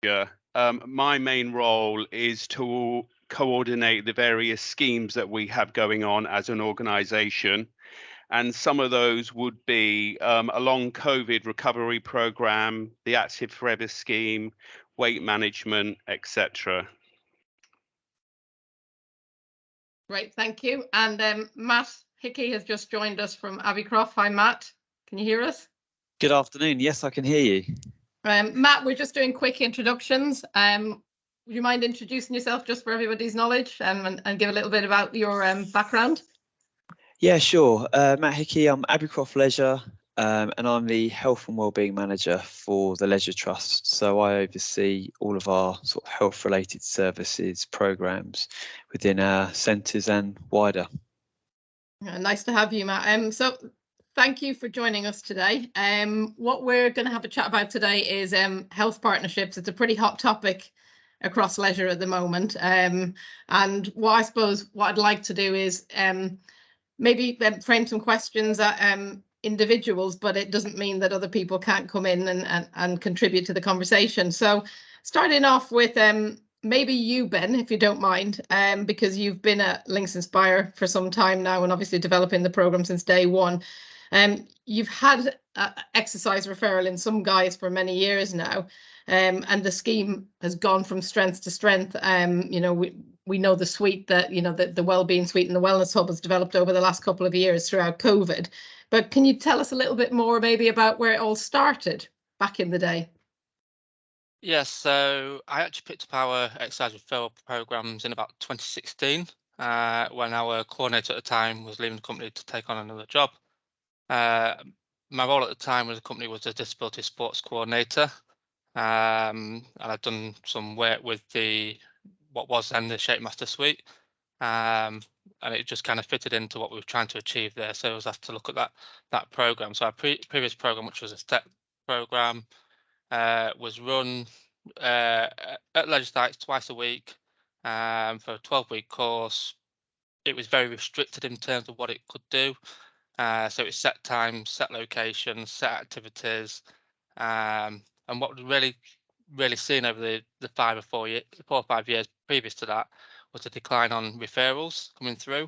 Yeah. My main role is to coordinate the various schemes that we have going on as an organisation. And some of those would be a long COVID recovery program, the Active Forever scheme, weight management, etc. Great, thank you. And Matt Hickey has just joined us from Abbeycroft. Hi, Matt. Can you hear us? Good afternoon. Yes, I can hear you. Matt, we're just doing quick introductions. Would you mind introducing yourself just for everybody's knowledge and give a little bit about your background? Yeah, sure. Matt Hickey, I'm Abbeycroft Leisure, and I'm the Health and Wellbeing Manager for the Leisure Trust. So I oversee all of our sort of health-related services, programs within our centres and wider. Nice to have you, Matt. So thank you for joining us today. What we're going to have a chat about today is health partnerships. It's a pretty hot topic across leisure at the moment. And what I'd like to do is maybe frame some questions at individuals, but it doesn't mean that other people can't come in and contribute to the conversation. So starting off with maybe you, Ben, if you don't mind, because you've been at Links Inspire for some time now and obviously developing the programme since day one. You've had exercise referral in some guys for many years now, and the scheme has gone from strength to strength. We know the suite that, the wellbeing suite and the wellness hub has developed over the last couple of years throughout COVID. But can you tell us a little bit more maybe about where it all started back in the day? Yes, so I actually picked up our exercise referral programs in about 2016 when our coordinator at the time was leaving the company to take on another job. My role at the time with the company was a disability sports coordinator, and I'd done some work with what was then the Shapemaster suite, and it just kind of fitted into what we were trying to achieve there. So I was asked to look at that program. So our previous program, which was a STEP program, was run at leisure sites twice a week for a 12-week course. It was very restricted in terms of what it could do. So it's set times, set locations, set activities, and what was really seen over the 4 or 5 years previous to that was a decline on referrals coming through.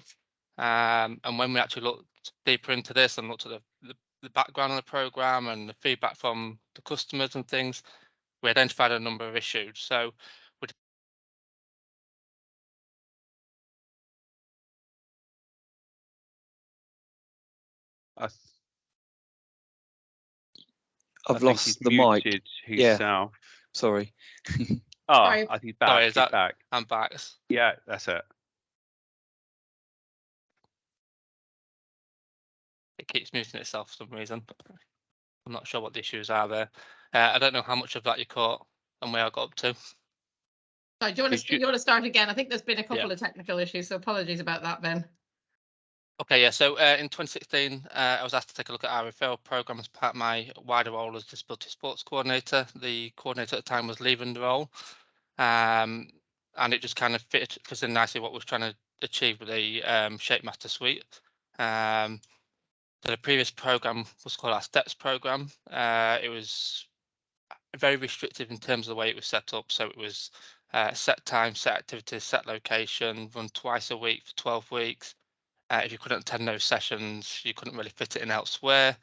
And when we actually looked deeper into this and looked at the background on the program and the feedback from the customers and things, we identified a number of issues. So I've lost the mic. Himself. Yeah, sorry. I think he's back. Sorry, he's back. I'm back. Yeah, that's it. It keeps muting itself for some reason. I'm not sure what the issues are there. I don't know how much of that you caught and where I got up to. Sorry, do you want to start again? I think there's been a couple of technical issues, so apologies about that, Ben. Okay, yeah, so in 2016, I was asked to take a look at our referral program as part of my wider role as disability sports coordinator. The coordinator at the time was leaving the role, and it just kind of fits in nicely what we're trying to achieve with the Shapemaster suite. So the previous program was called our STEPS program. It was very restrictive in terms of the way it was set up. So it was set time, set activities, set location, run twice a week for 12 weeks. If you couldn't attend those sessions, you couldn't really fit it in elsewhere.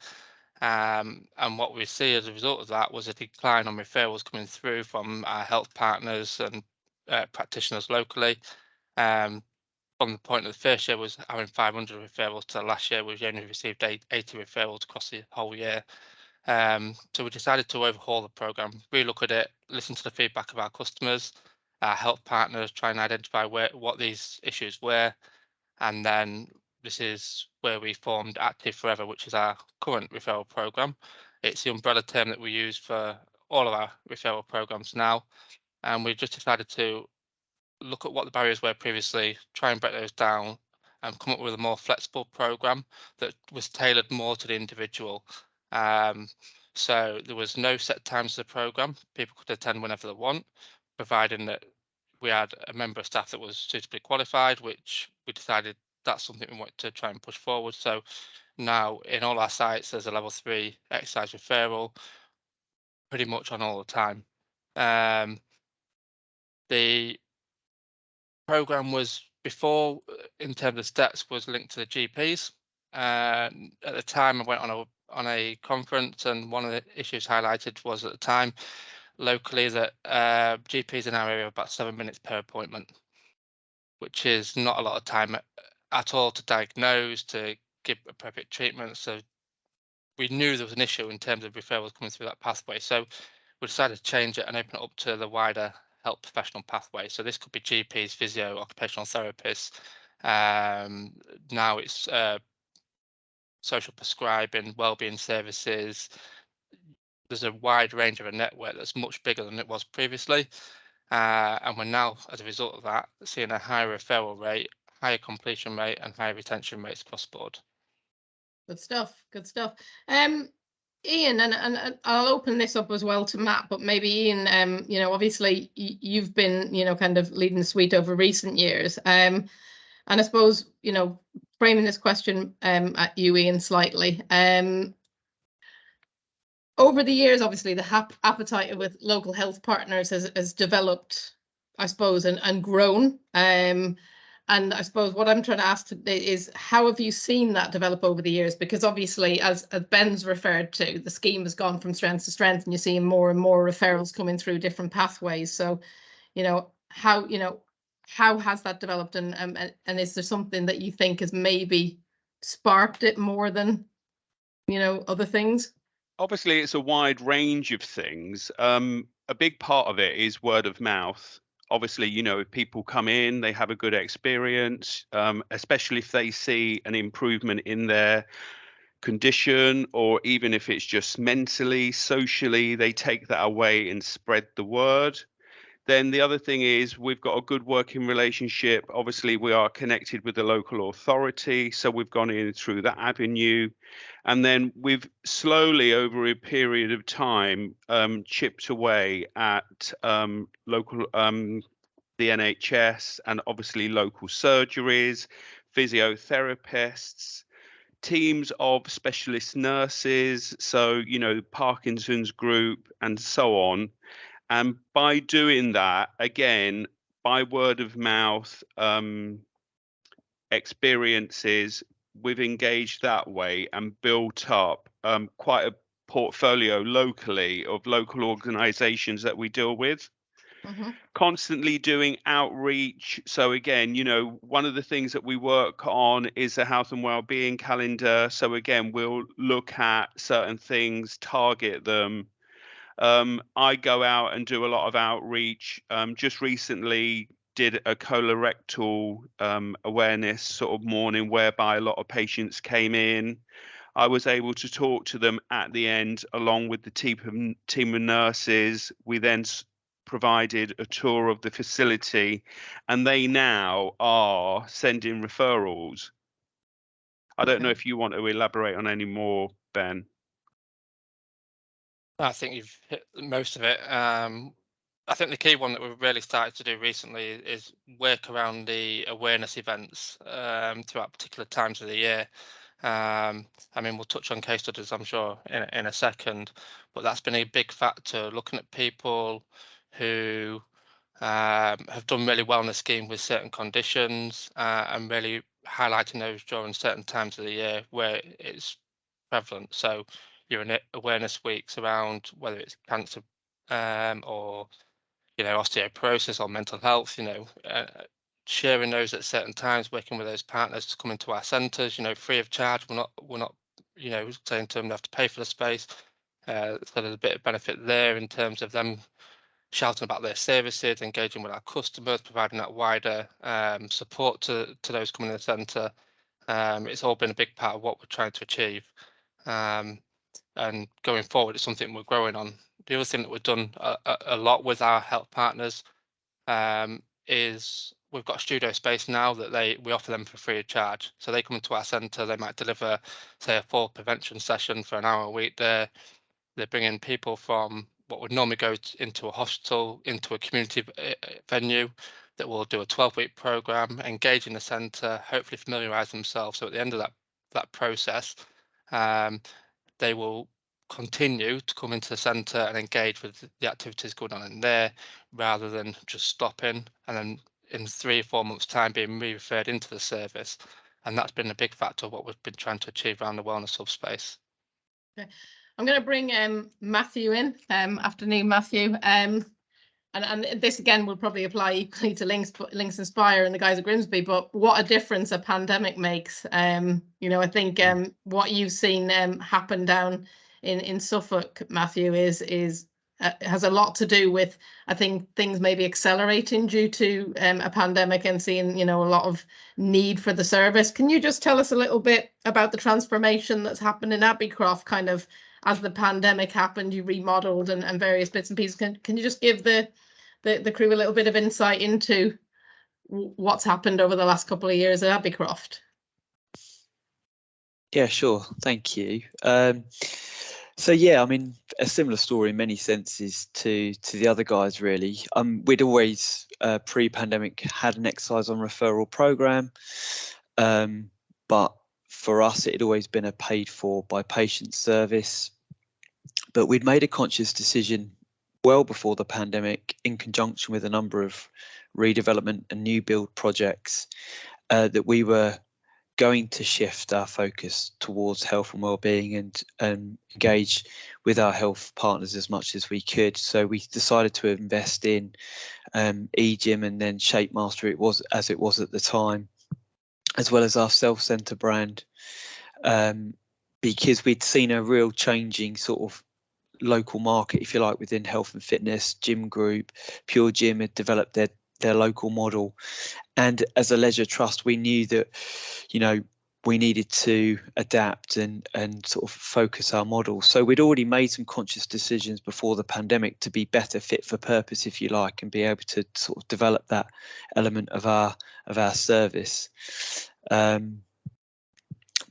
And what we see as a result of that was a decline on referrals coming through from our health partners and practitioners locally. From the point of the first year was having 500 referrals to last year, we only received 80 referrals across the whole year. So we decided to overhaul the program, relook at it, listen to the feedback of our customers, our health partners, try and identify what these issues were. And then this is where we formed Active Forever, which is our current referral program. It's the umbrella term that we use for all of our referral programs now. And we just decided to look at what the barriers were previously, try and break those down and come up with a more flexible program that was tailored more to the individual. So there was no set times to the program. People could attend whenever they want, providing that we had a member of staff that was suitably qualified, which we decided that's something we want to try and push forward. So now in all our sites, there's a level 3 exercise referral pretty much on all the time. The program was before, in terms of steps, was linked to the GPs. At the time, I went on a conference, and one of the issues highlighted was at the time locally that GPs in our area are about 7 minutes per appointment, which is not a lot of time at all to diagnose, to give appropriate treatment. So we knew there was an issue in terms of referrals coming through that pathway. So we decided to change it and open it up to the wider health professional pathway. So this could be GPs, physio, occupational therapists. Now it's social prescribing, wellbeing services. There's a wide range of a network that's much bigger than it was previously. And we're now, as a result of that, seeing a higher referral rate, higher completion rate, and higher retention rates across the board. Good stuff. Good stuff. Ian, and I'll open this up as well to Matt, but maybe Ian, you know, obviously you've been, you know, kind of leading the suite over recent years. And I suppose, you know, framing this question at you, Ian, slightly. Over the years, obviously, the appetite with local health partners has developed, I suppose, and grown. And I suppose what I'm trying to ask today is, how have you seen that develop over the years? Because obviously, as Ben's referred to, the scheme has gone from strength to strength, and you're seeing more and more referrals coming through different pathways. So, you know, how has that developed, and is there something that you think has maybe sparked it more than, you know, other things? Obviously, it's a wide range of things. A big part of it is word of mouth. Obviously, you know, if people come in, they have a good experience, especially if they see an improvement in their condition, or even if it's just mentally, socially, they take that away and spread the word. Then the other thing is, we've got a good working relationship. Obviously, we are connected with the local authority, so we've gone in through that avenue. And then we've slowly, over a period of time, chipped away at local, the NHS, and obviously local surgeries, physiotherapists, teams of specialist nurses, so, you know, Parkinson's group and so on. And by doing that, again, by word of mouth experiences, we've engaged that way and built up quite a portfolio locally of local organizations that we deal with. Mm-hmm. Constantly doing outreach. So again, you know, one of the things that we work on is a health and wellbeing calendar. So again, we'll look at certain things, target them. I go out and do a lot of outreach. Just recently did a colorectal awareness sort of morning, whereby a lot of patients came in. I was able to talk to them at the end, along with the team of nurses. We then provided a tour of the facility, and they now are sending referrals. I don't know if you want to elaborate on any more, Ben. I think you've hit most of it. I think the key one that we've really started to do recently is work around the awareness events throughout particular times of the year. I mean, we'll touch on case studies, I'm sure, in a second, but that's been a big factor, looking at people who have done really well in the scheme with certain conditions, and really highlighting those during certain times of the year where it's prevalent. So you're in awareness weeks around whether it's cancer, or, you know, osteoporosis or mental health, you know, sharing those at certain times, working with those partners to come into our centres, you know, free of charge. We're not, you know, saying to them they have to pay for the space. So there's a bit of benefit there in terms of them shouting about their services, engaging with our customers, providing that wider support to those coming in the centre. It's all been a big part of what we're trying to achieve. And going forward, it's something we're growing on. The other thing that we've done a lot with our health partners is we've got a studio space now that we offer them for free of charge. So they come into our centre, they might deliver, say, a full prevention session for an hour a week there. They're bringing people from what would normally go into a hospital, into a community venue, that will do a 12-week program, engage in the centre, hopefully familiarise themselves. So at the end of that process, they will continue to come into the centre and engage with the activities going on in there, rather than just stopping and then in 3 or 4 months' time being re-referred into the service. And that's been a big factor of what we've been trying to achieve around the wellness hub space. Okay. I'm going to bring Matthew in. Afternoon, Matthew. And this again will probably apply equally to Links Inspire and the guys at Grimsby, but what a difference a pandemic makes. You know, I think what you've seen happen down in Suffolk, Matthew, is has a lot to do with, I think, things maybe accelerating due to a pandemic and seeing, you know, a lot of need for the service. Can you just tell us a little bit about the transformation that's happened in Abbeycroft, kind of as the pandemic happened, you remodeled and various bits and pieces. Can you just give the crew a little bit of insight into what's happened over the last couple of years at Abbeycroft? Yeah, sure. Thank you. So yeah, I mean, a similar story in many senses to the other guys, really. We'd always pre-pandemic had an exercise on referral program, but for us, it had always been a paid for by patient service. But we'd made a conscious decision well before the pandemic, in conjunction with a number of redevelopment and new build projects, that we were going to shift our focus towards health and wellbeing and engage with our health partners as much as we could. So we decided to invest in eGym and then ShapeMaster, it was at the time, as well as our self-centre brand, because we'd seen a real changing sort of local market, if you like, within health and fitness. Gym Group, Pure Gym had developed their local model, and as a leisure trust, we knew that, you know, we needed to adapt and sort of focus our model. So we'd already made some conscious decisions before the pandemic to be better fit for purpose, if you like, and be able to sort of develop that element of our service.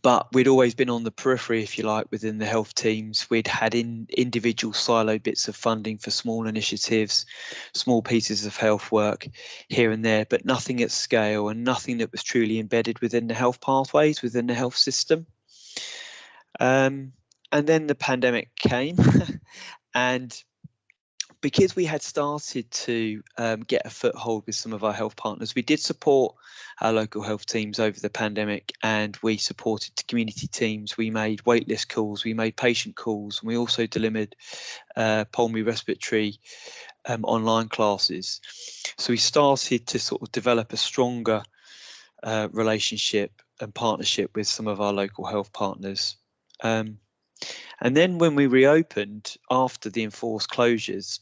But we'd always been on the periphery, if you like, within the health teams. We'd had individual siloed bits of funding for small initiatives, small pieces of health work here and there, but nothing at scale and nothing that was truly embedded within the health pathways, within the health system. And then the pandemic came and because we had started to get a foothold with some of our health partners, we did support our local health teams over the pandemic, and we supported the community teams. We made waitlist calls, we made patient calls, and we also delivered pulmonary respiratory online classes. So we started to sort of develop a stronger relationship and partnership with some of our local health partners. And then when we reopened after the enforced closures,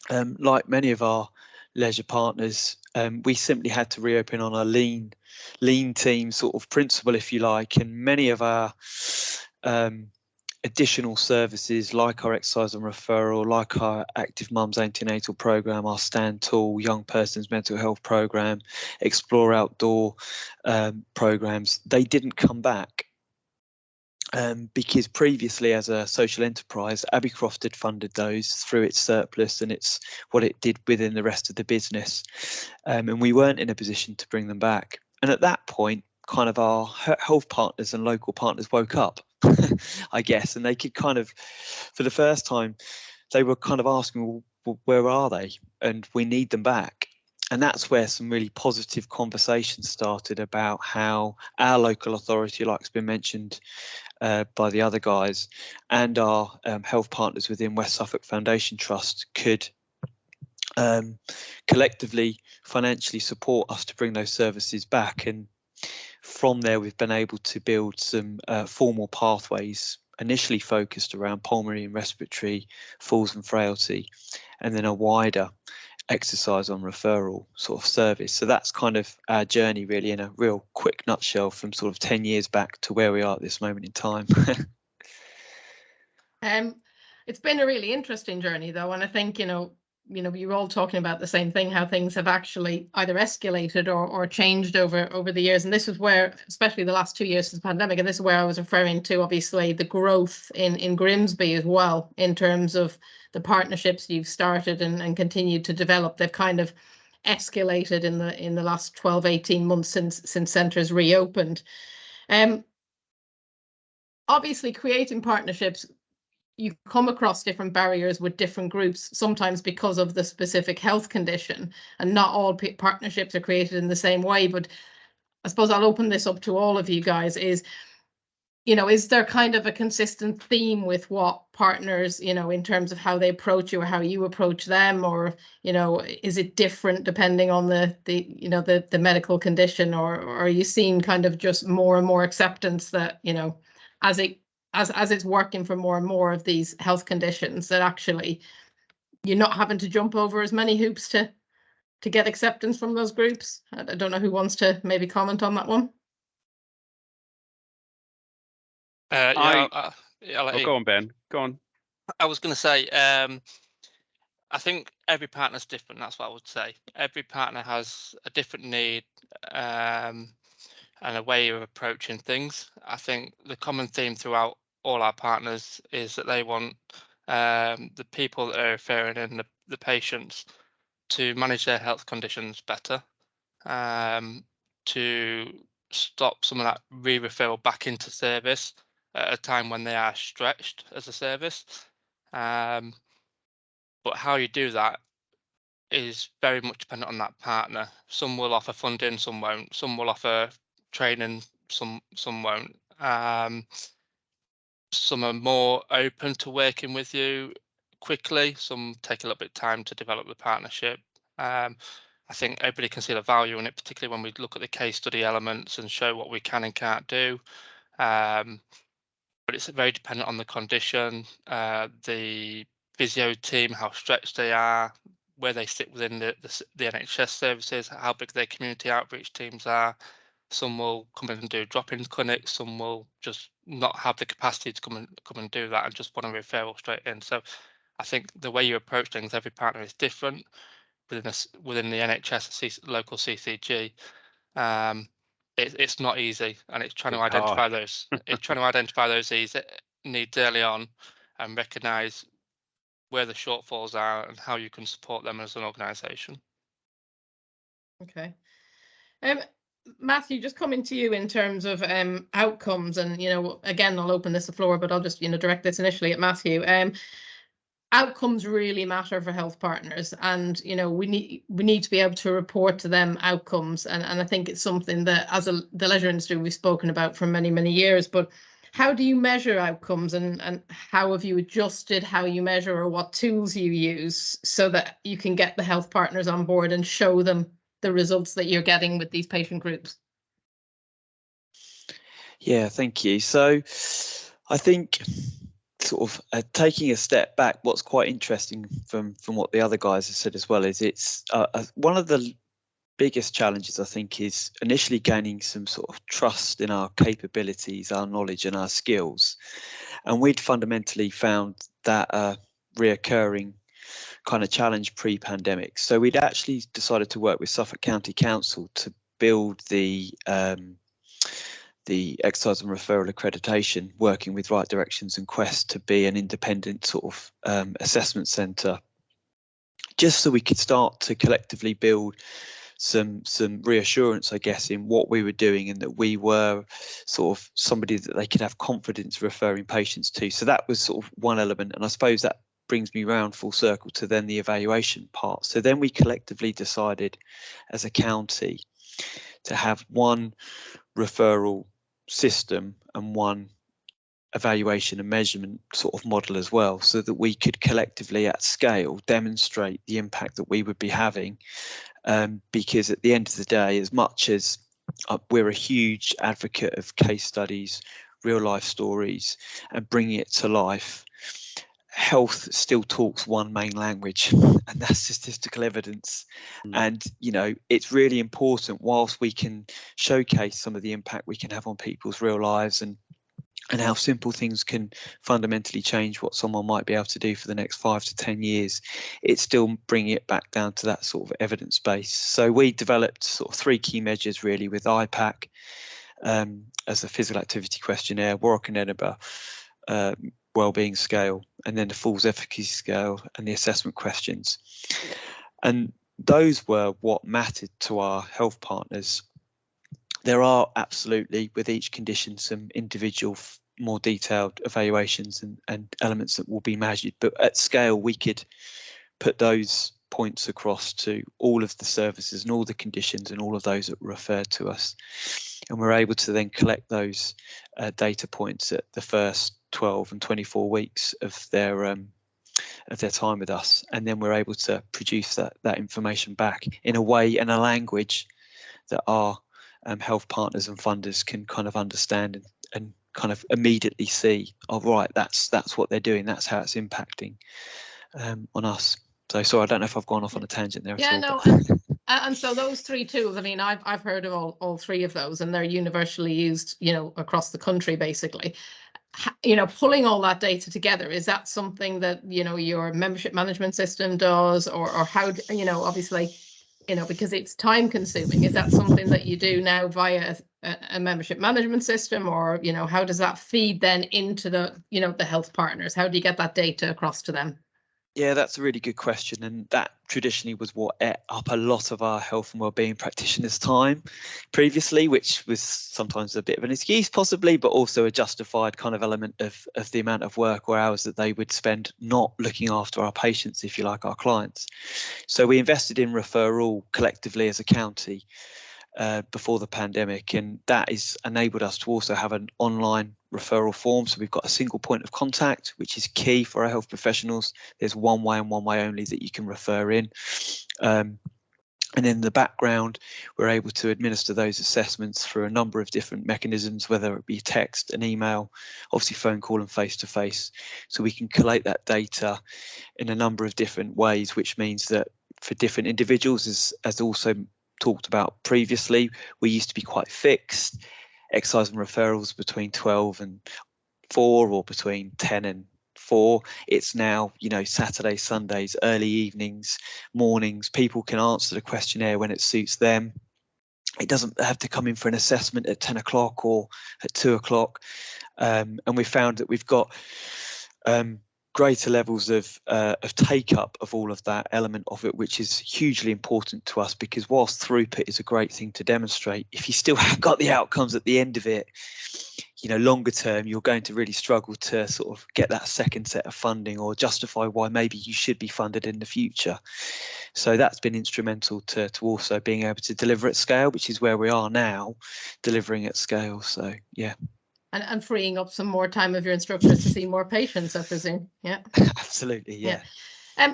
like many of our leisure partners, we simply had to reopen on a lean team sort of principle, if you like, and many of our additional services, like our exercise and referral, like our Active Mums antenatal program, our Stand Tall young person's mental health program, Explore Outdoor programs, they didn't come back. Because previously, as a social enterprise, Abbeycroft had funded those through its surplus, and it's what it did within the rest of the business. And we weren't in a position to bring them back. And at that point, kind of our health partners and local partners woke up, I guess, and they could kind of, for the first time, they were kind of asking, well, where are they? And we need them back. And that's where some really positive conversations started about how our local authority, like it's been mentioned by the other guys, and our health partners within West Suffolk Foundation Trust could collectively financially support us to bring those services back. And from there, we've been able to build some formal pathways, initially focused around pulmonary and respiratory, falls and frailty, and then a wider exercise on referral sort of service. So that's kind of our journey, really, in a real quick nutshell, from sort of 10 years back to where we are at this moment in time. It's been a really interesting journey, though, and I think, you know, you're all talking about the same thing, how things have actually either escalated or changed over the years. And this is where, especially the last 2 years since the pandemic, and this is where I was referring to, obviously, the growth in Grimsby as well, in terms of the partnerships you've started and continued to develop. They've kind of escalated in the last 12, 18 months since centres reopened. Obviously, creating partnerships, you come across different barriers with different groups, sometimes because of the specific health condition, and not all partnerships are created in the same way. But I suppose I'll open this up to all of you guys. Is there kind of a consistent theme with what partners, in terms of how they approach you or how you approach them, or is it different depending on the medical condition, or are you seeing kind of just more and more acceptance that as it's working for more and more of these health conditions, that actually you're not having to jump over as many hoops to get acceptance from those groups? I don't know who wants to maybe comment on that one. I'll let you. Go on, Ben. Go on. I was going to say, I think every partner's different. That's what I would say. Every partner has a different need and a way of approaching things. I think the common theme throughout all our partners is that they want the people that are referring in, the patients, to manage their health conditions better, to stop some of that re-referral back into service at a time when they are stretched as a service. But how you do that is very much dependent on that partner. Some will offer funding, some won't. Some will offer training, some won't. Some are more open to working with you quickly. Some take a little bit of time to develop the partnership. I think everybody can see the value in it, particularly when we look at the case study elements and show what we can and can't do. But it's very dependent on the condition, the physio team, how stretched they are, where they sit within the NHS services, how big their community outreach teams are. Some will come in and do drop-in clinics. Some will just not have the capacity to come and do that and just want a referral straight in. So I think the way you approach things, every partner is different within the NHS local CCG. It's not easy, and it's trying to identify those. It's trying to identify those needs early on and recognise where the shortfalls are and how you can support them as an organisation. Okay. Matthew, just coming to you in terms of outcomes, and again, I'll open this the floor, but I'll just direct this initially at Matthew. Outcomes really matter for health partners, and we need to be able to report to them outcomes, and I think it's something that as the leisure industry we've spoken about for many years. But how do you measure outcomes, and how have you adjusted how you measure, or what tools you use, so that you can get the health partners on board and show them the results that you're getting with these patient groups? Yeah, thank you. So I think sort of taking a step back, what's quite interesting from what the other guys have said as well is it's one of the biggest challenges, I think, is initially gaining some sort of trust in our capabilities, our knowledge and our skills. And we'd fundamentally found that reoccurring kind of challenge pre-pandemic. So we'd actually decided to work with Suffolk County Council to build the exercise and referral accreditation, working with Right Directions and Quest to be an independent sort of assessment centre, just so we could start to collectively build some reassurance, I guess, in what we were doing, and that we were sort of somebody that they could have confidence referring patients to. So that was sort of one element, and I suppose that brings me round full circle to then the evaluation part. So then we collectively decided as a county to have one referral system and one evaluation and measurement sort of model as well, so that we could collectively at scale demonstrate the impact that we would be having. Because at the end of the day, as much as we're a huge advocate of case studies, real life stories, and bringing it to life, health still talks one main language, and that's statistical evidence. And it's really important, whilst we can showcase some of the impact we can have on people's real lives and how simple things can fundamentally change what someone might be able to do for the next 5 to 10 years, it's still bringing it back down to that sort of evidence base. So we developed sort of 3 key measures really, with IPAC as a physical activity questionnaire, Warwick and Edinburgh wellbeing scale, and then the Falls efficacy scale and the assessment questions. And those were what mattered to our health partners. There are absolutely, with each condition, some individual more detailed evaluations and elements that will be measured. But at scale, we could put those points across to all of the services and all the conditions and all of those that were referred to us. And we're able to then collect those data points at the first 12 and 24 weeks of their time with us, and then we're able to produce that information back in a way and a language that our health partners and funders can kind of understand and kind of immediately see, oh right, that's what they're doing, that's how it's impacting on us. So sorry, I don't know if I've gone off on a tangent there. Yeah, at all, no, and so those 3 tools, I mean, I've heard of all 3 of those, and they're universally used, you know, across the country basically. You know, pulling all that data together, is that something that, you know, your membership management system does, or how, you know, obviously, you know, because it's time consuming, is that something that you do now via a membership management system, or, you know, how does that feed then into the, you know, the health partners? How do you get that data across to them? Yeah, that's a really good question, and that traditionally was what ate up a lot of our health and wellbeing practitioners' time previously, which was sometimes a bit of an excuse possibly, but also a justified kind of element of the amount of work or hours that they would spend not looking after our patients, if you like, our clients. So we invested in referral collectively as a county before the pandemic, and that has enabled us to also have an online referral form. So we've got a single point of contact, which is key for our health professionals. There's one way and one way only that you can refer in. And in the background, we're able to administer those assessments through a number of different mechanisms, whether it be text, an email, obviously phone call and face-to-face. So we can collate that data in a number of different ways, which means that for different individuals, as also talked about previously, we used to be quite fixed. Exercise and referrals between 12 and 4 or between 10 and 4. It's now, you know, Saturdays, Sundays, early evenings, mornings. People can answer the questionnaire when it suits them. It doesn't have to come in for an assessment at 10 o'clock or at 2 o'clock. And we found that we've got greater levels of take up of all of that element of it, which is hugely important to us, because whilst throughput is a great thing to demonstrate, if you still haven't got the outcomes at the end of it, you know, longer term, you're going to really struggle to sort of get that second set of funding or justify why maybe you should be funded in the future. So that's been instrumental to also being able to deliver at scale, which is where we are now, delivering at scale. So yeah. And freeing up some more time of your instructors to see more patients, I presume. Yeah, absolutely. Yeah.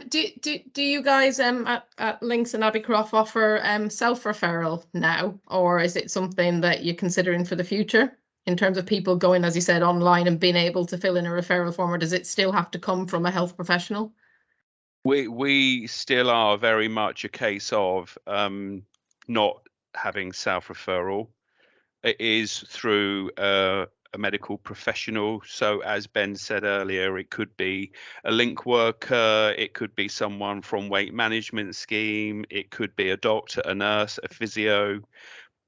Do you guys at Links and Abbeycroft offer self-referral now, or is it something that you're considering for the future in terms of people going, as you said, online and being able to fill in a referral form, or does it still have to come from a health professional? We still are very much a case of not having self-referral. It is through a medical professional. So as Ben said earlier, it could be a link worker, it could be someone from weight management scheme, it could be a doctor, a nurse, a physio,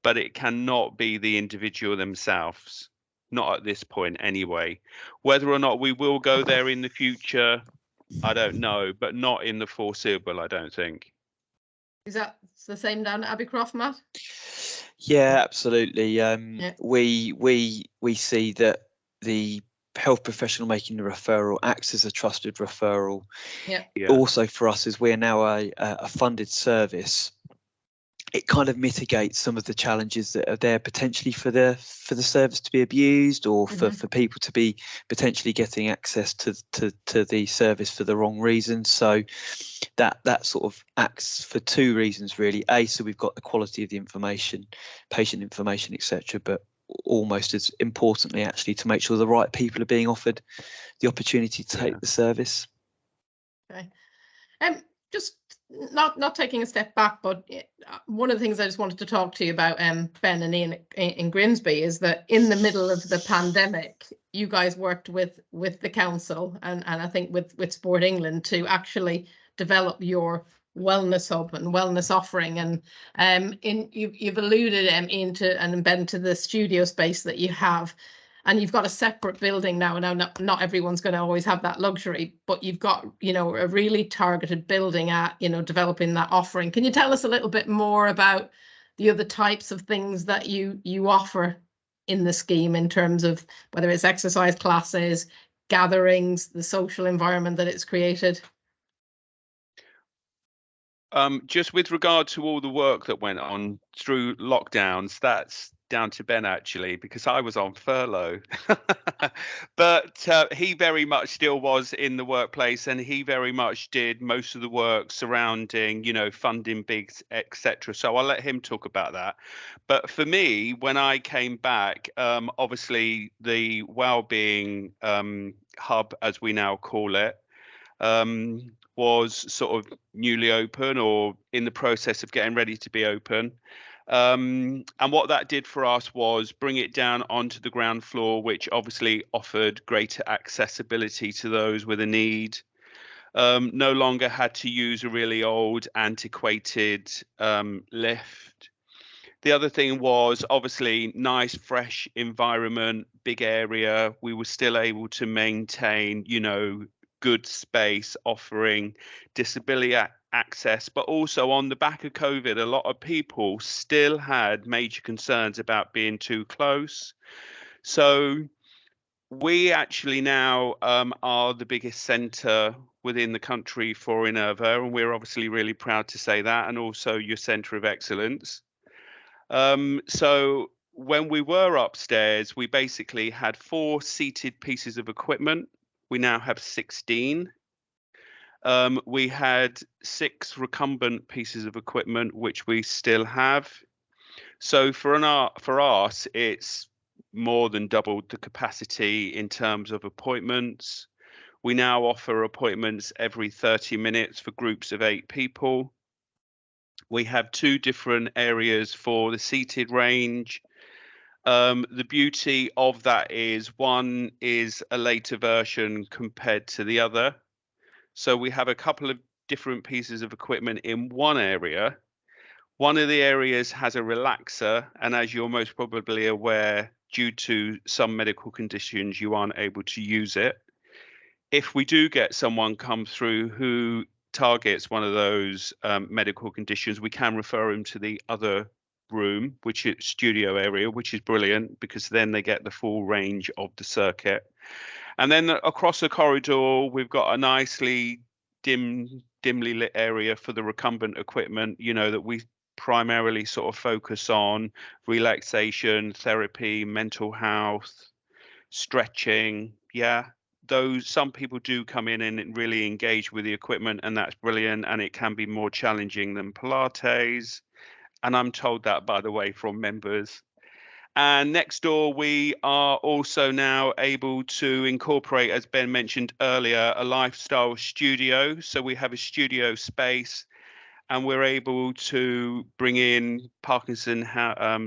but it cannot be the individual themselves, not at this point anyway. Whether or not we will go there in the future, I don't know, but not in the foreseeable, I don't think. Is that the same down at Abbeycroft, Matt? Yeah, absolutely. Yeah. We see that the health professional making the referral acts as a trusted referral. Yeah. Also for us, as we're now a funded service, it kind of mitigates some of the challenges that are there potentially for the service to be abused, or for people to be potentially getting access to the service for the wrong reasons. So that sort of acts for 2 reasons really. A, so we've got the quality of the information, patient information, etc., but almost as importantly actually to make sure the right people are being offered the opportunity to take the service. Okay. Just not taking a step back, but one of the things I just wanted to talk to you about, Ben and Ian in Grimsby, is that in the middle of the pandemic, you guys worked with the council and I think with Sport England to actually develop your wellness hub and wellness offering. And you've alluded into and Ben to the studio space that you have. And you've got a separate building now. Now, not everyone's going to always have that luxury, but you've got, you know, a really targeted building at, you know, developing that offering. Can you tell us a little bit more about the other types of things that you offer? in the scheme in terms of whether it's exercise classes, gatherings, the social environment that it's created? Just with regard to all the work that went on through lockdowns, that's down to Ben actually, because I was on furlough. But he very much still was in the workplace, and he very much did most of the work surrounding, funding bigs, etc. So I'll let him talk about that. But for me, when I came back, obviously the wellbeing hub, as we now call it, was sort of newly open or in the process of getting ready to be open. And what that did for us was bring it down onto the ground floor, which obviously offered greater accessibility to those with a need. No longer had to use a really old, antiquated lift. The other thing was obviously nice, fresh environment, big area. We were still able to maintain, good space, offering disability access, but also on the back of COVID, a lot of people still had major concerns about being too close. So we actually now are the biggest centre within the country for Inerva, and we're obviously really proud to say that, and also your centre of excellence. So when we were upstairs, we basically had 4 seated pieces of equipment. We now have 16. We had 6 recumbent pieces of equipment, which we still have. So for us, it's more than doubled the capacity in terms of appointments. We now offer appointments every 30 minutes for groups of 8 people. We have 2 different areas for the seated range. The beauty of that is one is a later version compared to the other. So we have a couple of different pieces of equipment in one area. One of the areas has a relaxer, and as you're most probably aware, due to some medical conditions, you aren't able to use it. If we do get someone come through who targets one of those medical conditions, we can refer them to the other room, which is studio area, which is brilliant because then they get the full range of the circuit. And then across the corridor, we've got a nicely dimly lit area for the recumbent equipment, that we primarily sort of focus on relaxation, therapy, mental health, stretching. Yeah, those some people do come in and really engage with the equipment, and that's brilliant, and it can be more challenging than Pilates. And I'm told that, by the way, from members. And next door, we are also now able to incorporate, as Ben mentioned earlier, a lifestyle studio. So we have a studio space, and we're able to bring in Parkinson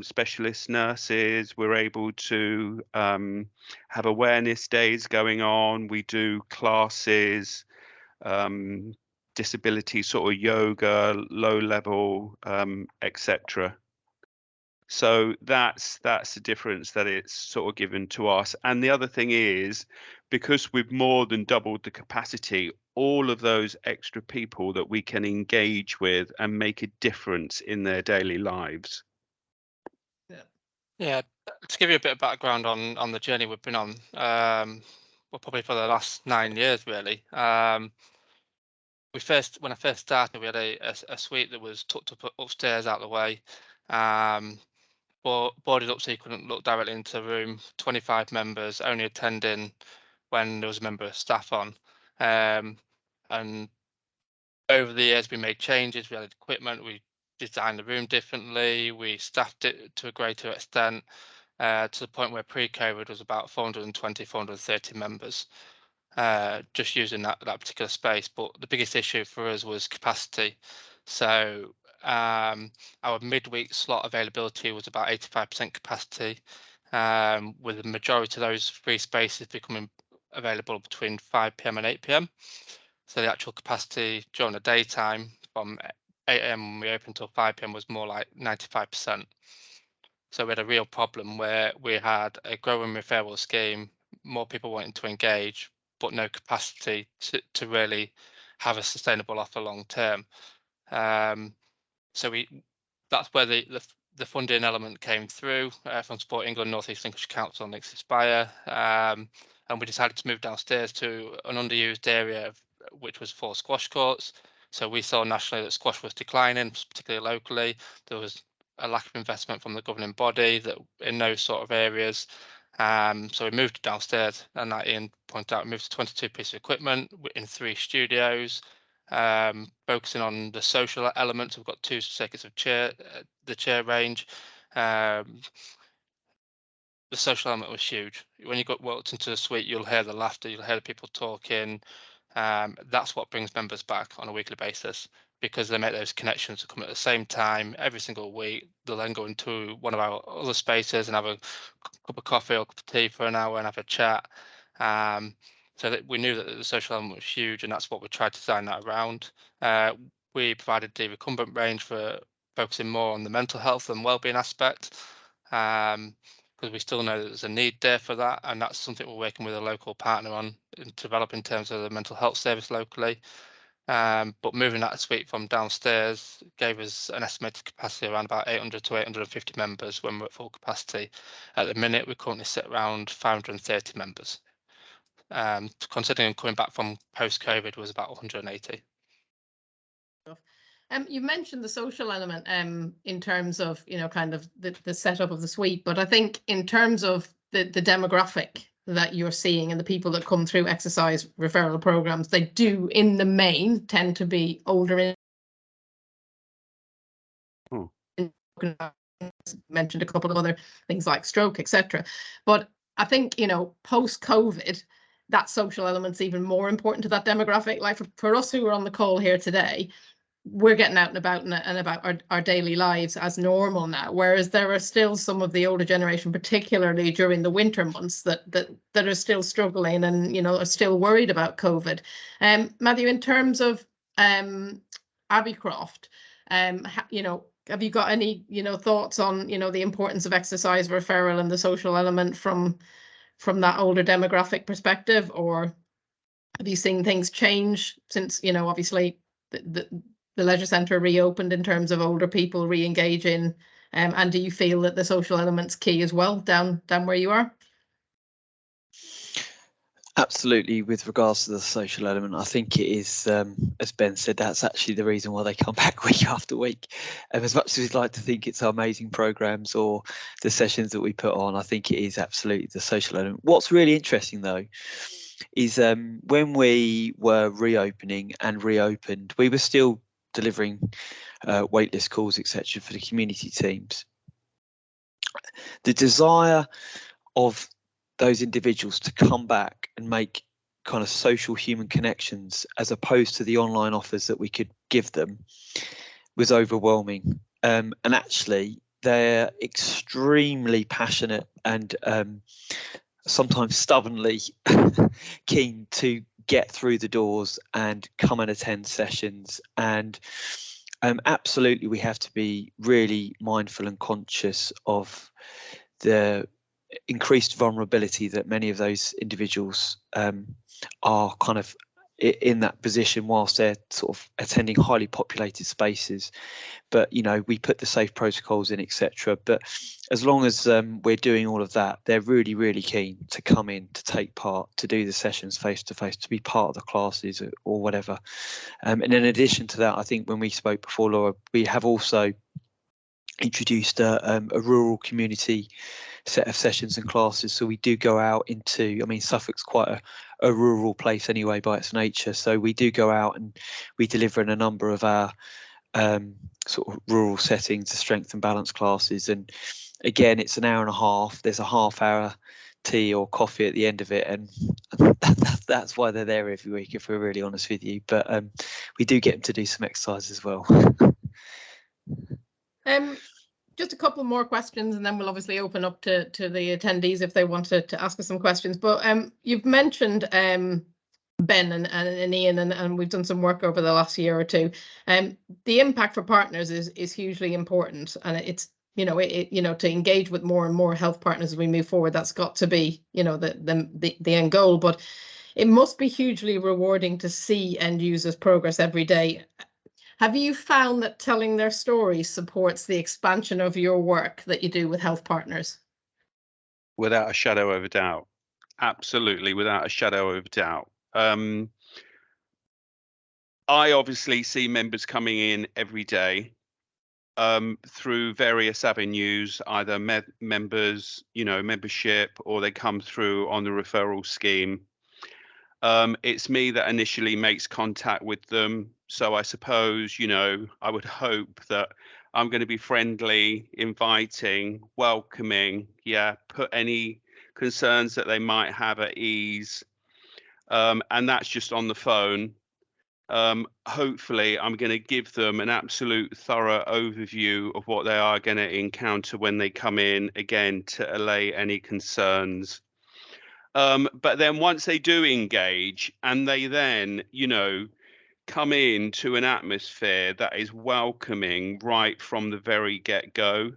specialist nurses. We're able to have awareness days going on. We do classes, disability sort of yoga, low level, etc. So that's the difference that it's sort of given to us. And the other thing is, because we've more than doubled the capacity, all of those extra people that we can engage with and make a difference in their daily lives. Yeah, to give you a bit of background on the journey we've been on, well, probably for the last 9 years, really. When I first started, we had a suite that was tucked up upstairs out of the way, boarded up so you couldn't look directly into the room. 25 members, only attending when there was a member of staff on. And over the years, we made changes. We added equipment. We designed the room differently. We staffed it to a greater extent, to the point where pre-COVID was about 420, 430 members, just using that particular space. But the biggest issue for us was capacity. So our midweek slot availability was about 85% capacity, with the majority of those free spaces becoming available between 5 p.m. and 8 p.m. So the actual capacity during the daytime from 8 a.m. when we opened until 5 p.m. was more like 95%. So we had a real problem where we had a growing referral scheme, more people wanting to engage, but no capacity to really have a sustainable offer long term. So that's where the the funding element came through from Sport England, North East Lincolnshire Council and Links Inspire, and we decided to move downstairs to an underused area, which was 4 squash courts. So we saw nationally that squash was declining, particularly locally. There was a lack of investment from the governing body that in those sort of areas. So we moved downstairs, and that Ian pointed out, we moved to 22 pieces of equipment in 3 studios, focusing on the social elements. We've got 2 circuits of the chair range. The social element was huge. When you walked into the suite, you'll hear the laughter, you'll hear the people talking. That's what brings members back on a weekly basis, because they make those connections to come at the same time every single week. They'll then go into one of our other spaces and have a cup of coffee or cup of tea for an hour and have a chat. So that we knew that the social element was huge, and that's what we tried to design that around. We provided the recumbent range for focusing more on the mental health and wellbeing aspect, because we still know that there's a need there for that, and that's something we're working with a local partner on in developing in terms of the mental health service locally. But moving that suite from downstairs gave us an estimated capacity around about 800 to 850 members when we're at full capacity. At the minute, we currently sit around 530 members. Considering coming back from post-COVID was about 180. You mentioned the social element in terms of, kind of the setup of the suite, but I think in terms of the demographic that you're seeing and the people that come through exercise referral programs, they do in the main tend to be older. Mentioned a couple of other things like stroke, etc. But I think, post-COVID, that social element's even more important to that demographic. Like for us who are on the call here today, we're getting out and about our daily lives as normal now, whereas there are still some of the older generation, particularly during the winter months, that are still struggling and are still worried about COVID. Matthew, in terms of Abbeycroft, have you got any thoughts on the importance of exercise referral and the social element from that older demographic perspective, or have you seen things change since obviously the leisure centre reopened in terms of older people re-engaging, and do you feel that the social element's key as well down where you are? Absolutely. With regards to the social element, I think it is, as Ben said, that's actually the reason why they come back week after week. As much as we'd like to think it's our amazing programs or the sessions that we put on, I think it is absolutely the social element. What's really interesting though is when we were reopening and reopened, we were still delivering waitlist calls, etc., for the community teams. The desire of those individuals to come back and make kind of social human connections as opposed to the online offers that we could give them was overwhelming. And actually, they're extremely passionate and sometimes stubbornly keen to get through the doors and come and attend sessions. And absolutely, we have to be really mindful and conscious of the increased vulnerability that many of those individuals are kind of in that position whilst they're sort of attending highly populated spaces. But we put the safe protocols in, etc. But as long as we're doing all of that, they're really, really keen to come in, to take part, to do the sessions face to face, to be part of the classes or whatever. And in addition to that, I think when we spoke before, Laura, we have also introduced a rural community set of sessions and classes. So we do go out into, Suffolk's quite a rural place anyway by its nature. So we do go out and we deliver in a number of our sort of rural settings, the strength and balance classes. And again, it's an hour and a half. There's a half-hour tea or coffee at the end of it, and that's why they're there every week, if we're really honest with you. But we do get them to do some exercise as well. Just a couple more questions, and then we'll obviously open up to the attendees if they want to ask us some questions. But you've mentioned Ben and Ian, and we've done some work over the last year or two. The impact for partners is hugely important, and it's to engage with more and more health partners as we move forward. That's got to be the end goal. But it must be hugely rewarding to see end users progress every day. Have you found that telling their stories supports the expansion of your work that you do with health partners? Without a shadow of a doubt. Absolutely, without a shadow of a doubt. I obviously see members coming in every day through various avenues, either members, membership, or they come through on the referral scheme. It's me that initially makes contact with them. So I suppose, I would hope that I'm going to be friendly, inviting, welcoming, put any concerns that they might have at ease. And that's just on the phone. Hopefully, I'm going to give them an absolute thorough overview of what they are going to encounter when they come in, again, to allay any concerns. But then once they do engage and they then, come into an atmosphere that is welcoming right from the very get-go,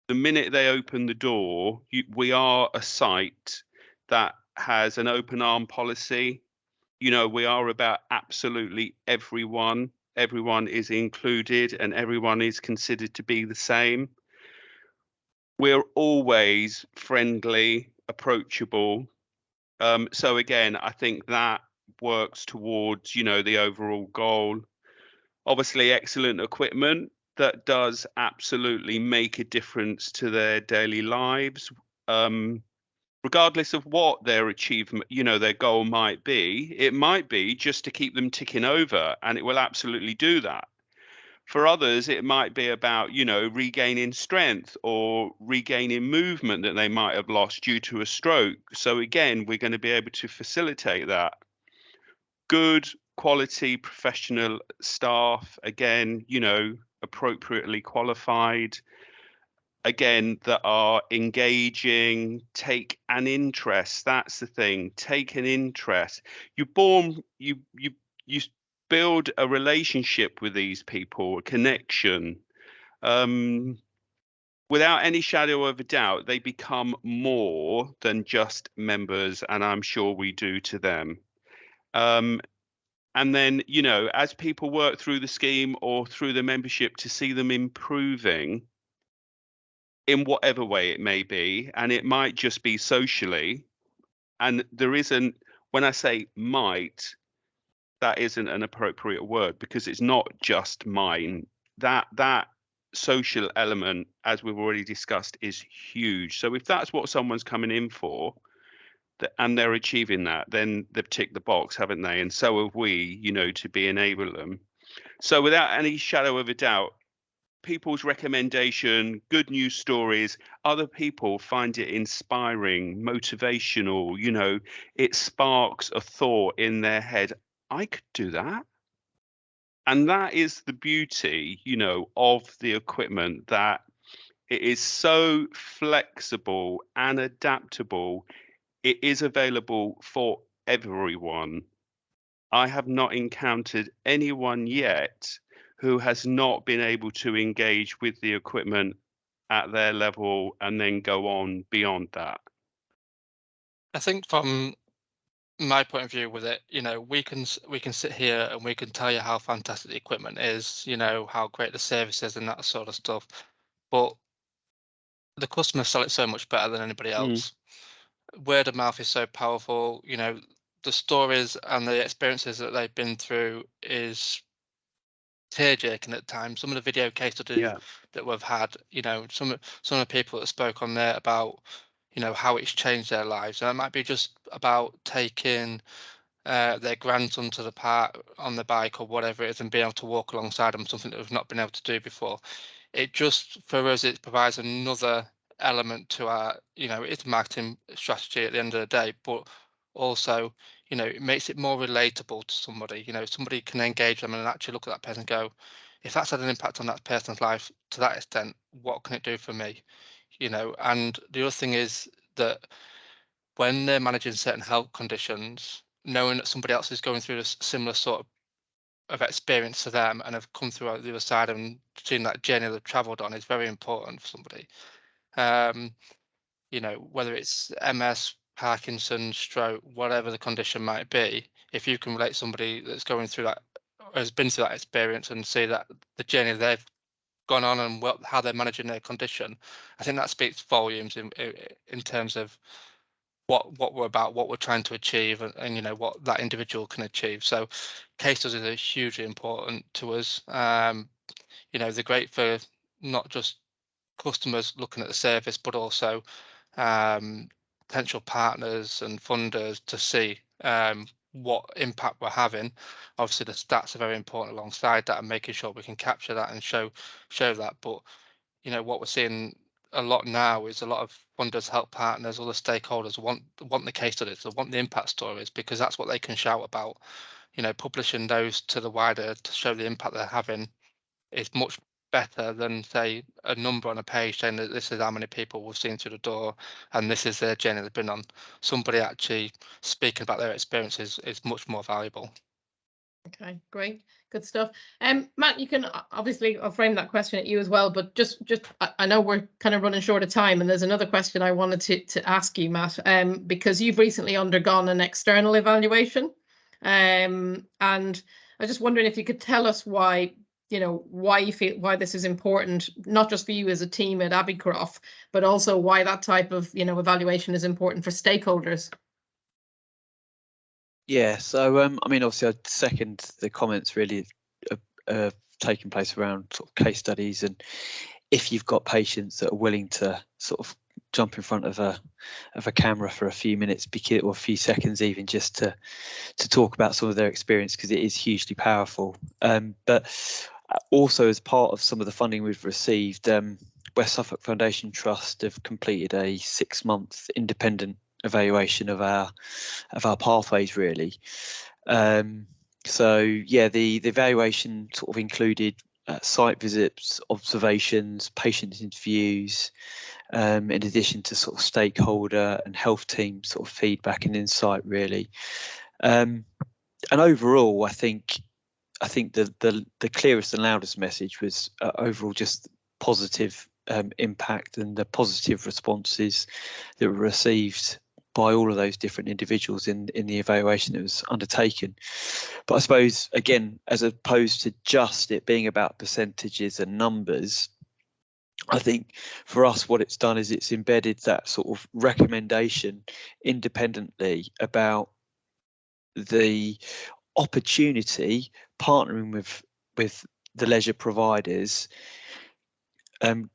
the minute they open the door, we are a site that has an open arm policy. We are about absolutely everyone. Everyone is included and everyone is considered to be the same. We're always friendly, approachable. So again, I think that works towards, the overall goal. Obviously, excellent equipment that does absolutely make a difference to their daily lives. Regardless of what their achievement, their goal might be, it might be just to keep them ticking over, and it will absolutely do that. For others, it might be about, regaining strength or regaining movement that they might have lost due to a stroke. So again, we're going to be able to facilitate that. Good quality professional staff, again, appropriately qualified, again, that are engaging, take an interest. That's the thing. Take an interest. You build a relationship with these people, a connection. Without any shadow of a doubt, they become more than just members, and I'm sure we do to them. And then, as people work through the scheme or through the membership, to see them improving in whatever way it may be, and it might just be socially. And there isn't, when I say might, that isn't an appropriate word, because it's not just mine. That social element, as we've already discussed, is huge. So if that's what someone's coming in for, and they're achieving that, then they've ticked the box, haven't they? And so have we, to be enable them. So without any shadow of a doubt, people's recommendation, good news stories, other people find it inspiring, motivational, it sparks a thought in their head. I could do that. And that is the beauty, of the equipment, that it is so flexible and adaptable. It is available for everyone. I have not encountered anyone yet who has not been able to engage with the equipment at their level and then go on beyond that. I think from my point of view with it, we can sit here and we can tell you how fantastic the equipment is, how great the service is and that sort of stuff, but the customers sell it so much better than anybody else. Word of mouth is so powerful. The stories and the experiences that they've been through is tear-jerking at times. Some of the video case studies that we've had, some of the people that spoke on there about, how it's changed their lives. And it might be just about taking their grandson to the park on the bike or whatever it is and being able to walk alongside them, something that we've not been able to do before. It just, for us, it provides another element to our, it's a marketing strategy at the end of the day, but also, it makes it more relatable to somebody. Somebody can engage them and actually look at that person and go, if that's had an impact on that person's life to that extent, what can it do for me? And the other thing is that when they're managing certain health conditions, knowing that somebody else is going through a similar sort of experience to them and have come through out the other side and seen that journey they've travelled on is very important for somebody. Whether it's MS, Parkinson's, stroke, whatever the condition might be, if you can relate somebody that's going through that has been through that experience and see that the journey they've gone on and how they're managing their condition, I think that speaks volumes in terms of what we're about, what we're trying to achieve, and you know what that individual can achieve. So case studies are hugely important to us. You know, they're great for not just customers looking at the service, but also potential partners and funders to see what impact we're having. Obviously, the stats are very important alongside that, and making sure we can capture that and show that. But you know, what we're seeing a lot now is a lot of funders, help partners, other stakeholders want the case studies, they want the impact stories, because that's what they can shout about. You know, publishing those to the wider to show the impact they're having is much better than, say, a number on a page saying that this is how many people we've seen through the door and this is their journey they've been on. Somebody actually speaking about their experiences is much more valuable. Okay, great, good stuff. Matt, you can obviously, I'll frame that question at you as well, but just I know we're kind of running short of time, and there's another question I wanted to ask you, Matt, because you've recently undergone an external evaluation, and I was just wondering if you could tell us why, you know, why you feel, why this is important, not just for you as a team at Abbeycroft, but also why that type of, you know, evaluation is important for stakeholders. Yeah, so I mean, obviously, I'd second the comments really taking place around sort of case studies, and if you've got patients that are willing to sort of jump in front of a camera for a few minutes, or a few seconds, even just to talk about some of their experience, because it is hugely powerful. But also, as part of some of the funding we've received, West Suffolk Foundation Trust have completed a 6-month independent evaluation of our pathways, really. So yeah, the evaluation sort of included site visits, observations, patient interviews, in addition to sort of stakeholder and health team sort of feedback and insight, really. And overall, I think the clearest and loudest message was overall just positive impact and the positive responses that were received by all of those different individuals in the evaluation that was undertaken. But I suppose, again, as opposed to just it being about percentages and numbers, I think for us what it's done is it's embedded that sort of recommendation independently about the opportunity partnering with the leisure providers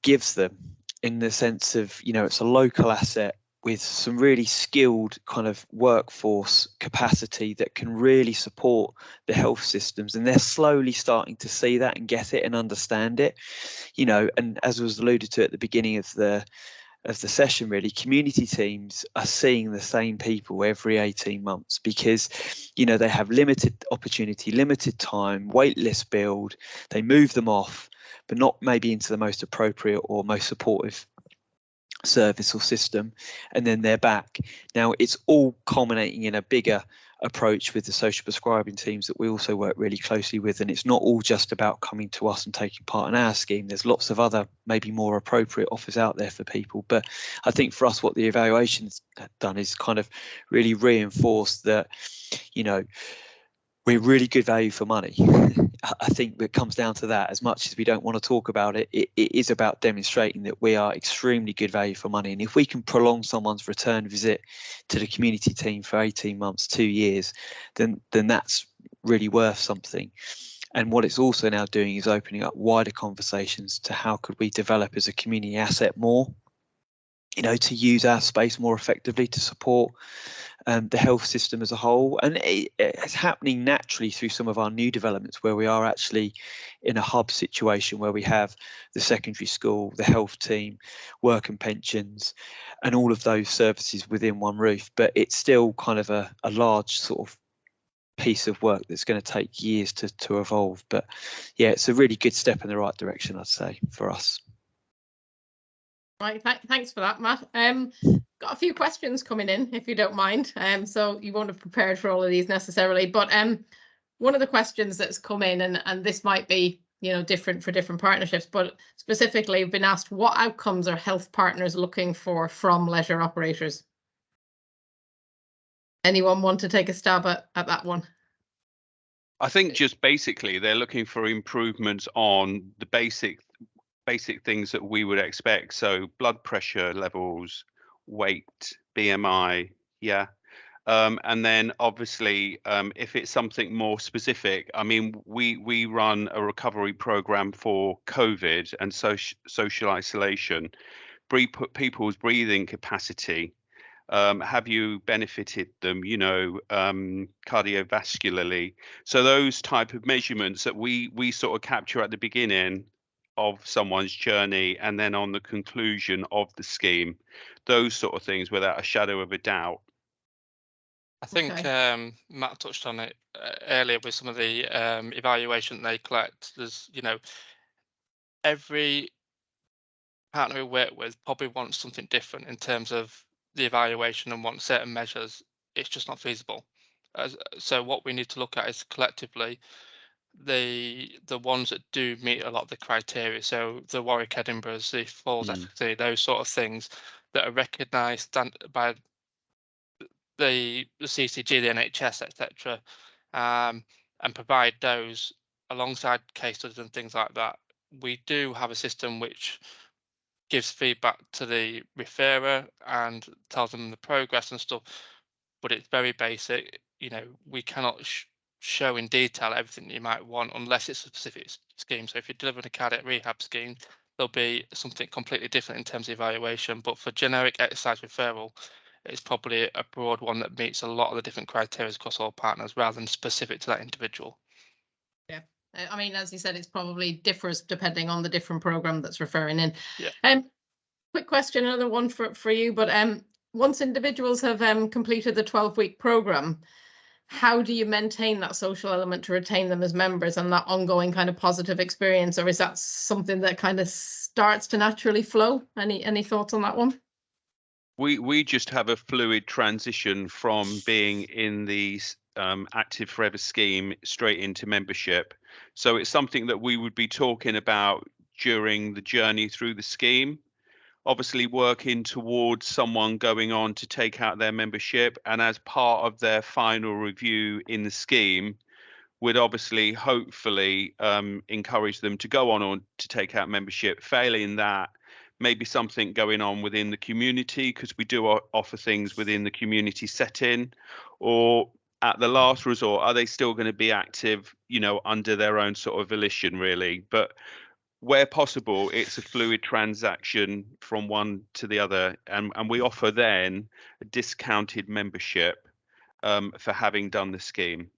gives them, in the sense of, you know, it's a local asset with some really skilled kind of workforce capacity that can really support the health systems, and they're slowly starting to see that and get it and understand it, you know. And as was alluded to at the beginning of the session, really, community teams are seeing the same people every 18 months because, you know, they have limited opportunity, limited time, wait list build, they move them off, but not maybe into the most appropriate or most supportive service or system, and then they're back. Now it's all culminating in a bigger approach with the social prescribing teams that we also work really closely with, and it's not all just about coming to us and taking part in our scheme. There's lots of other maybe more appropriate offers out there for people, but I think for us what the evaluation's done is kind of really reinforce that, you know, we're really good value for money. I think it comes down to that. As much as we don't want to talk about it, it is about demonstrating that we are extremely good value for money. And if we can prolong someone's return visit to the community team for 18 months, 2 years, then that's really worth something. And what it's also now doing is opening up wider conversations to how could we develop as a community asset more, you know, to use our space more effectively to support the health system as a whole. And it's happening naturally through some of our new developments where we are actually in a hub situation where we have the secondary school, the health team, work and pensions, and all of those services within one roof. But it's still kind of a large sort of piece of work that's going to take years to evolve. But yeah, it's a really good step in the right direction, I'd say, for us. Right, thanks for that, Matt. Got a few questions coming in, if you don't mind. So you won't have prepared for all of these necessarily, but one of the questions that's come in, and this might be, you know, different for different partnerships, but specifically I've been asked, what outcomes are health partners looking for from leisure operators? Anyone want to take a stab at that one? I think just basically they're looking for improvements on the basic things that we would expect. So blood pressure levels, weight, BMI, yeah. And then obviously, if it's something more specific, I mean, we run a recovery program for COVID and social isolation, people's breathing capacity. Have you benefited them, cardiovascularly? So those type of measurements that we sort of capture at the beginning of someone's journey and then on the conclusion of the scheme, those sort of things without a shadow of a doubt. I think Matt touched on it earlier with some of the evaluation they collect. There's, every partner we work with probably wants something different in terms of the evaluation and wants certain measures. It's just not feasible. So what we need to look at is collectively the ones that do meet a lot of the criteria. So the Warwick Edinburghs, the Falls efficacy, those sort of things that are recognised by the CCG, the NHS, etc., and provide those alongside case studies and things like that. We do have a system which gives feedback to the referrer and tells them the progress and stuff, but it's very basic. We cannot show in detail everything you might want unless it's a specific scheme. So if you're delivering a cardiac rehab scheme, there'll be something completely different in terms of evaluation. But for generic exercise referral, it's probably a broad one that meets a lot of the different criteria across all partners rather than specific to that individual. Yeah, I mean, as you said, it's probably differs depending on the different program that's referring in. Yeah. Quick question, another one for you, but once individuals have completed the 12-week program, how do you maintain that social element to retain them as members and that ongoing kind of positive experience, or is that something that kind of starts to naturally flow? Any thoughts on that one? We just have a fluid transition from being in the Active Forever scheme straight into membership. So it's something that we would be talking about during the journey through the scheme. Obviously working towards someone going on to take out their membership, and as part of their final review in the scheme, would obviously hopefully encourage them to go on to take out membership. Failing that, maybe something going on within the community, because we do offer things within the community setting, or at the last resort, are they still going to be active, under their own sort of volition, really? But where possible, it's a fluid transaction from one to the other, and we offer then a discounted membership for having done the scheme.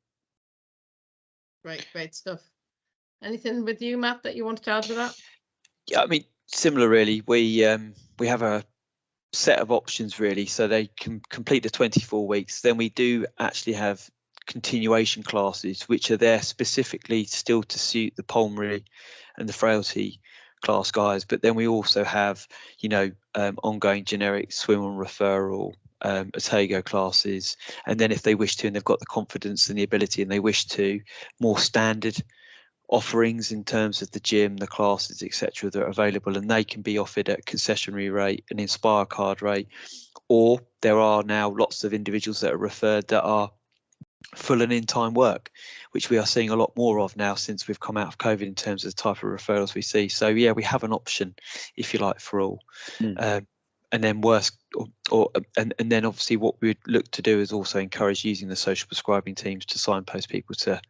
Great stuff. Anything with you, Matt, that you wanted to add to that? Yeah, I mean, similar really. We have a set of options really, so they can complete the 24 weeks. Then we do actually have continuation classes which are there specifically still to suit the pulmonary and the frailty class guys, but then we also have ongoing generic swim and referral, Otago classes, and then if they wish to and they've got the confidence and the ability and they wish to, more standard offerings in terms of the gym, the classes, etc., that are available, and they can be offered at concessionary rate and Inspire card rate, or there are now lots of individuals that are referred that are full and in-time work, which we are seeing a lot more of now since we've come out of COVID in terms of the type of referrals we see. So yeah, we have an option, if you like, for all. And then and then obviously what we would look to do is also encourage using the social prescribing teams to signpost people to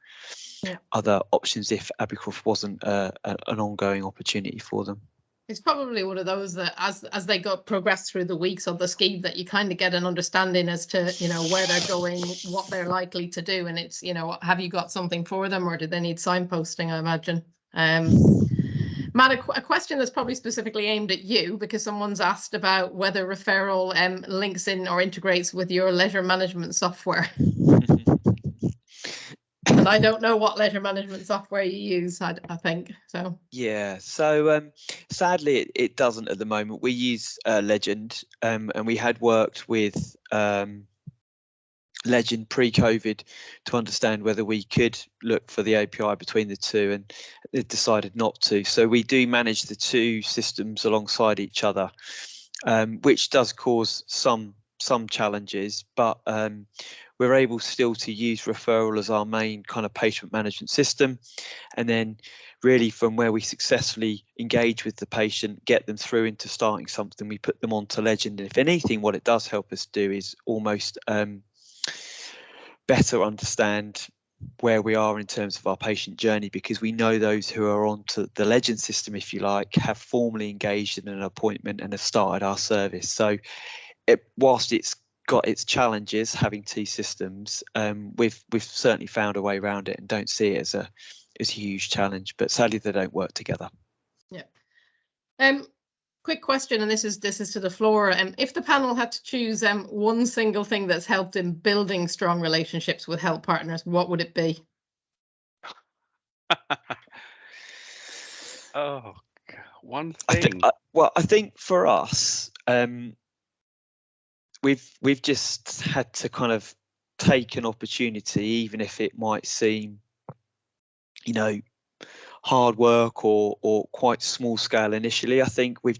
other options if Abercroft wasn't an ongoing opportunity for them. It's probably one of those that as they progress through the weeks of the scheme, that you kind of get an understanding as to where they're going, what they're likely to do, and it's have you got something for them, or do they need signposting, I imagine. Matt, a question that's probably specifically aimed at you, because someone's asked about whether referral links in or integrates with your leisure management software. And I don't know what leisure management software you use, I think. So yeah, so sadly it doesn't at the moment. We use Legend, and we had worked with Legend pre-COVID to understand whether we could look for the API between the two, and it decided not to. So we do manage the two systems alongside each other, which does cause some challenges, but we're able still to use referral as our main kind of patient management system. And then really from where we successfully engage with the patient, get them through into starting something, we put them onto Legend. And if anything, what it does help us do is almost better understand where we are in terms of our patient journey, because we know those who are onto the Legend system, if you like, have formally engaged in an appointment and have started our service. So whilst it's got its challenges having two systems, we've certainly found a way around it and don't see it as a huge challenge, but sadly they don't work together. Yeah. Quick question, and this is to the floor. If the panel had to choose one single thing that's helped in building strong relationships with health partners, what would it be? Oh, one thing. I think for us, we've just had to kind of take an opportunity, even if it might seem, you know, hard work or quite small scale initially. I think we've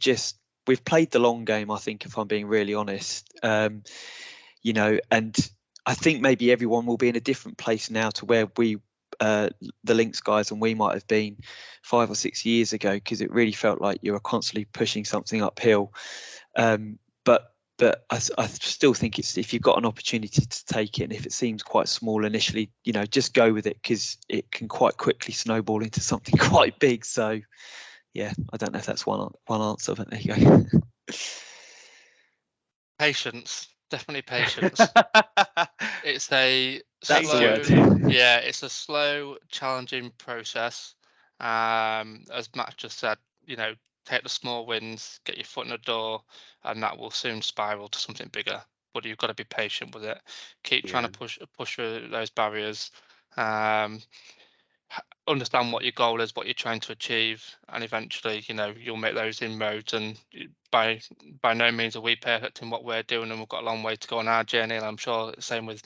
played the long game, I think, if I'm being really honest. You know, and I think maybe everyone will be in a different place now to where we the Links guys and we might have been 5 or 6 years ago, because it really felt like you were constantly pushing something uphill. But I still think it's, if you've got an opportunity to take it, and if it seems quite small initially, you know, just go with it, because it can quite quickly snowball into something quite big. So yeah, I don't know if that's one answer, but there you go. Patience, definitely patience. It's a That's slow, the word. yeah, it's a slow, challenging process. As Matt just said, you know, take the small wins, get your foot in the door, and that will soon spiral to something bigger. But you've got to be patient with it. Keep trying to push through those barriers. Understand what your goal is, what you're trying to achieve, and eventually, you know, you'll make those inroads. And by no means are we perfect in what we're doing, and we've got a long way to go on our journey. And I'm sure the same with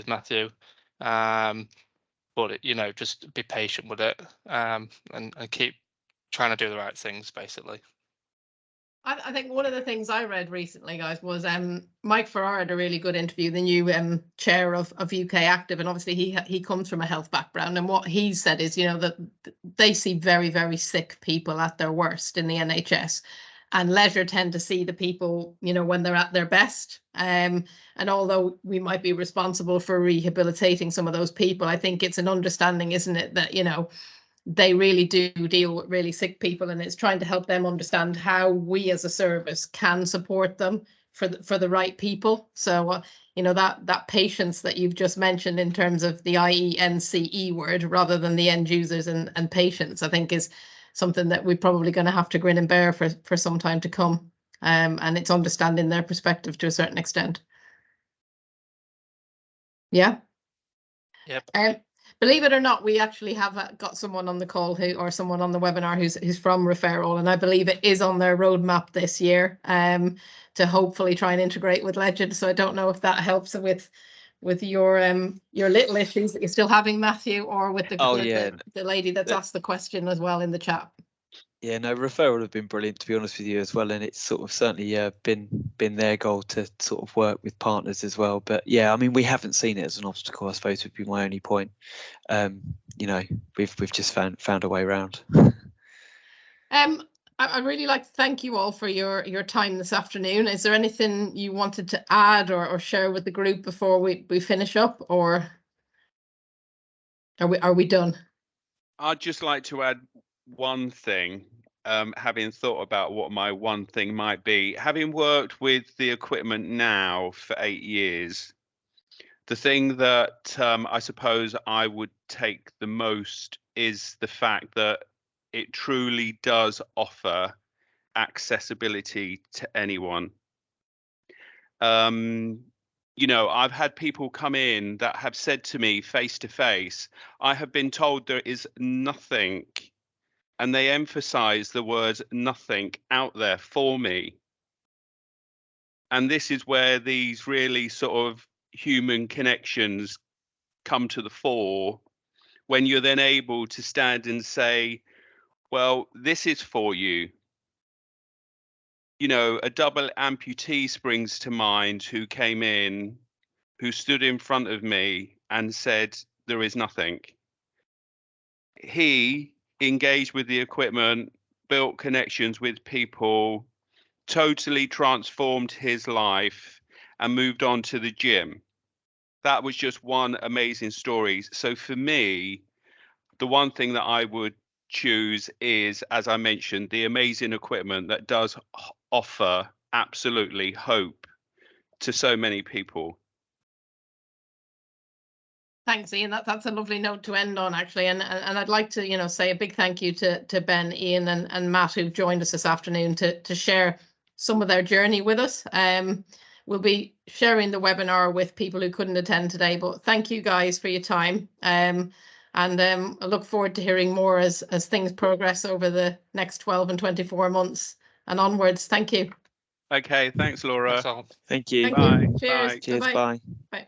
Matthew. But you know, just be patient with it, and keep trying to do the right things, basically. I think one of the things I read recently, guys, was Mike Farrar had a really good interview, the new chair of UK Active, and obviously he comes from a health background, and what he said is, you know, that they see very, very sick people at their worst in the NHS, and leisure tend to see the people, you know, when they're at their best. And although we might be responsible for rehabilitating some of those people, I think it's an understanding, isn't it, that, you know, they really do deal with really sick people, and it's trying to help them understand how we as a service can support them for the right people. So you know, that patience that you've just mentioned in terms of the IENCE word rather than the end users and patients, I think is something that we're probably going to have to grin and bear for some time to come. And it's understanding their perspective to a certain extent. Yeah. Yep. Believe it or not, we actually have got someone on the call or someone on the webinar who's from Referral, and I believe it is on their roadmap this year to hopefully try and integrate with Legend. So I don't know if that helps with your little issues that you're still having, Matthew, or with the lady that's asked the question as well in the chat. Yeah, no, Referral have been brilliant, to be honest with you, as well, and it's sort of certainly been their goal to sort of work with partners as well. But yeah, I mean, we haven't seen it as an obstacle, I suppose, would be my only point. You know, we've just found a way around. I'd really like to thank you all for your time this afternoon. Is there anything you wanted to add or share with the group before we finish up, or are we done? I'd just like to add one thing, having thought about what my one thing might be. Having worked with the equipment now for 8 years, the thing that I suppose I would take the most is the fact that it truly does offer accessibility to anyone. You know, I've had people come in that have said to me face to face, I have been told there is nothing, and they emphasize the words nothing out there for me. And this is where these really sort of human connections come to the fore, when you're then able to stand and say, well, this is for you. You know, a double amputee springs to mind who came in who stood in front of me and said, there is nothing. He engaged with the equipment, built connections with people, totally transformed his life, and moved on to the gym. That was just one amazing story. So for me, the one thing that I would choose is, as I mentioned, the amazing equipment that does offer absolutely hope to so many people. Thanks, Ian. That's a lovely note to end on, actually. And I'd like to, say a big thank you to Ben, Ian, and Matt, who've joined us this afternoon to share some of their journey with us. We'll be sharing the webinar with people who couldn't attend today, but thank you guys for your time. And I look forward to hearing more as things progress over the next 12 and 24 months and onwards. Thank you. Okay, thanks, Laura. Thanks all. Thank you. Thank Bye. you. Cheers. Bye. Cheers. Bye-bye. Bye. Bye.